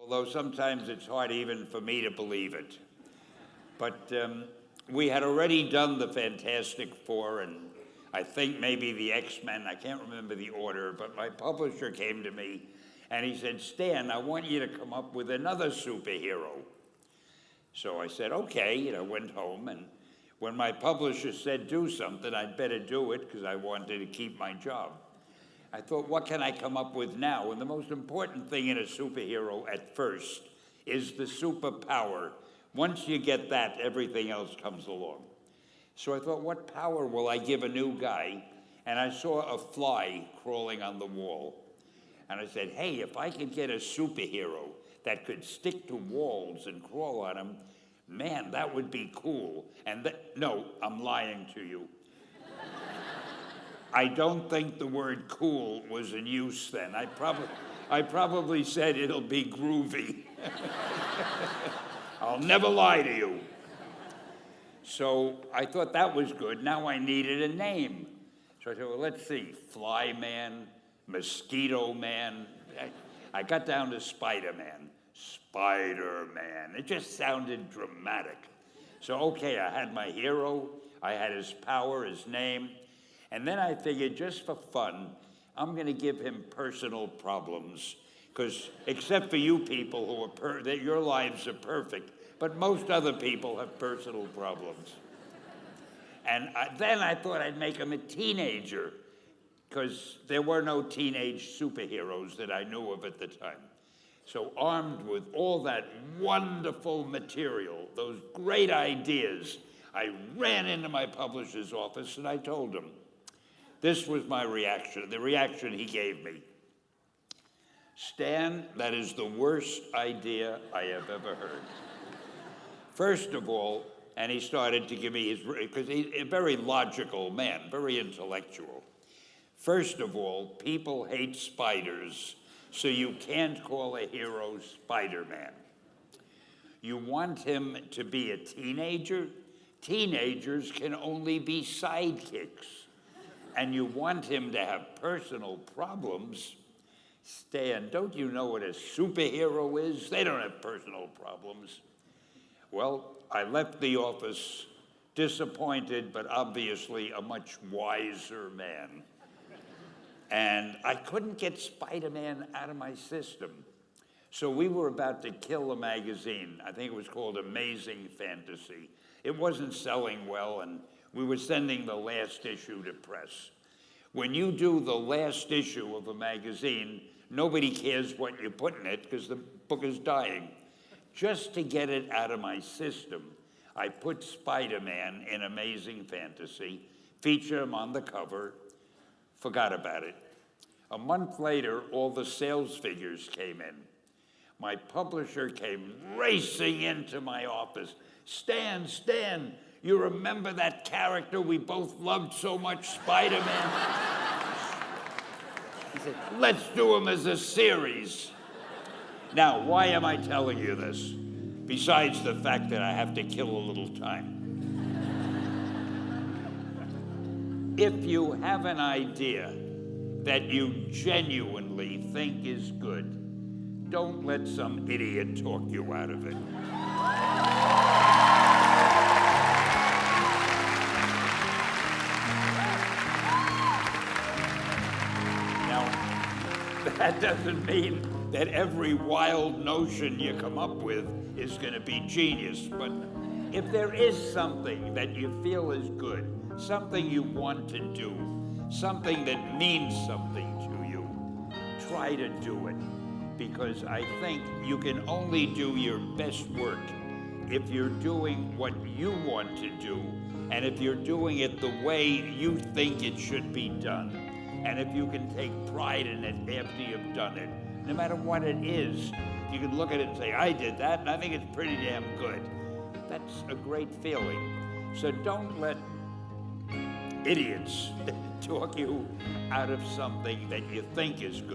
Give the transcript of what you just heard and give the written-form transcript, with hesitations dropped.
although sometimes it's hard even for me to believe it. But we had already done the Fantastic Four and I think maybe the X-Men, I can't remember the order, but my publisher came to me and he said, Stan, I want you to come up with another superhero. So I said, okay, went home, and when my publisher said do something, I'd better do it because I wanted to keep my job. I thought, what can I come up with now? And the most important thing in a superhero at first is the superpower. Once you get that, everything else comes along. So I thought, what power will I give a new guy? And I saw a fly crawling on the wall. And I said, hey, if I could get a superhero that could stick to walls and crawl on them, man, that would be cool. And no, I'm lying to you. I don't think the word cool was in use then. I probably said it'll be groovy. I'll never lie to you. So I thought that was good. Now I needed a name. So I said, well, let's see, Fly Man, Mosquito Man. I got down to Spider-Man. Spider-Man. It just sounded dramatic. So, okay, I had my hero, I had his power, his name, and then I figured just for fun, I'm going to give him personal problems, because except for you people who that your lives are perfect, but most other people have personal problems. And then I thought I'd make him a teenager, because there were no teenage superheroes that I knew of at the time. So armed with all that wonderful material, those great ideas, I ran into my publisher's office and I told him. This was my reaction, the reaction he gave me. Stan, that is the worst idea I have ever heard. First of all, and he started to give me his, because he's a very logical man, very intellectual. First of all, people hate spiders, so you can't call a hero Spider-Man. You want him to be a teenager? Teenagers can only be sidekicks. And you want him to have personal problems? Stan, don't you know what a superhero is? They don't have personal problems. Well, I left the office disappointed, but obviously a much wiser man. And I couldn't get Spider-Man out of my system. So we were about to kill a magazine. I think it was called Amazing Fantasy. It wasn't selling well, and we were sending the last issue to press. When you do the last issue of a magazine, nobody cares what you put in it because the book is dying. Just to get it out of my system, I put Spider-Man in Amazing Fantasy, featured him on the cover, forgot about it. A month later, all the sales figures came in. My publisher came racing into my office. Stan, you remember that character we both loved so much, Spider-Man? He said, let's do him as a series. Now, why am I telling you this? Besides the fact that I have to kill a little time. If you have an idea that you genuinely think is good, don't let some idiot talk you out of it. Now, that doesn't mean that every wild notion you come up with is going to be genius, but if there is something that you feel is good, something you want to do, something that means something to you, try to do it. Because I think you can only do your best work if you're doing what you want to do, and if you're doing it the way you think it should be done, and if you can take pride in it after you've done it. No matter what it is, you can look at it and say, I did that, and I think it's pretty damn good. That's a great feeling. So don't let idiots talk you out of something that you think is good.